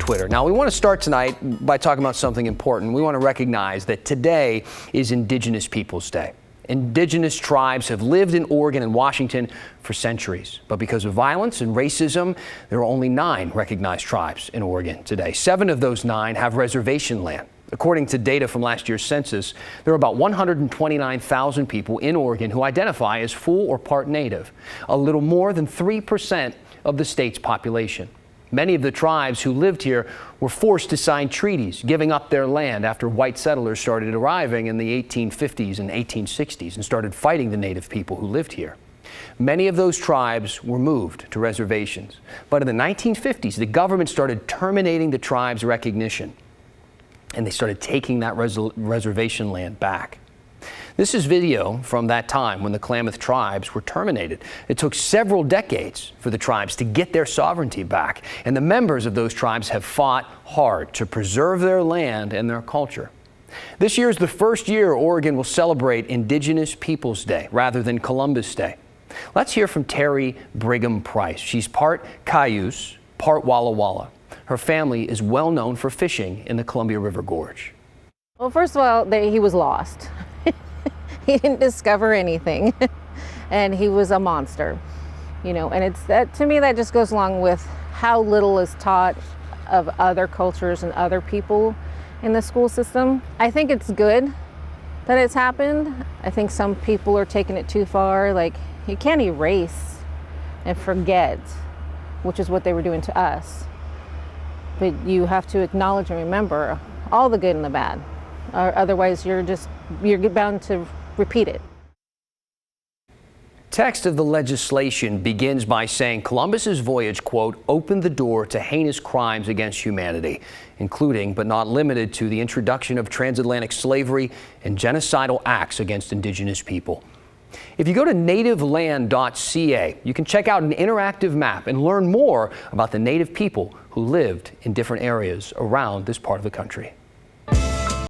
Twitter. Now, we want to start tonight by talking about something important. We want to recognize that today is Indigenous Peoples Day. Indigenous tribes have lived in Oregon and Washington for centuries. But because of violence and racism, there are only 9 recognized tribes in Oregon today. 7 of those 9 have reservation land. According to data from last year's census, there are about 129,000 people in Oregon who identify as full or part Native, a little more than 3% of the state's population. Many of the tribes who lived here were forced to sign treaties, giving up their land after white settlers started arriving in the 1850s and 1860s and started fighting the Native people who lived here. Many of those tribes were moved to reservations. But in the 1950s, the government started terminating the tribe's recognition, and they started taking that reservation land back. This is video from that time when the Klamath tribes were terminated. It took several decades for the tribes to get their sovereignty back, and the members of those tribes have fought hard to preserve their land and their culture. This year is the first year Oregon will celebrate Indigenous Peoples Day rather than Columbus Day. Let's hear from Terry Brigham Price. She's part Cayuse, part Walla Walla. Her family is well known for fishing in the Columbia River Gorge. Well, first of all, he was lost. He didn't discover anything, and he was a monster, you know. And it's that, to me, that just goes along with how little is taught of other cultures and other people in the school system. I think it's good that it's happened. I think some people are taking it too far. Like, you can't erase and forget, which is what they were doing to us. But you have to acknowledge and remember all the good and the bad, or otherwise you're bound to repeat it. Text of the legislation begins by saying Columbus's voyage, quote, opened the door to heinous crimes against humanity, including but not limited to the introduction of transatlantic slavery and genocidal acts against Indigenous people. If you go to nativeland.ca, you can check out an interactive map and learn more about the Native people who lived in different areas around this part of the country.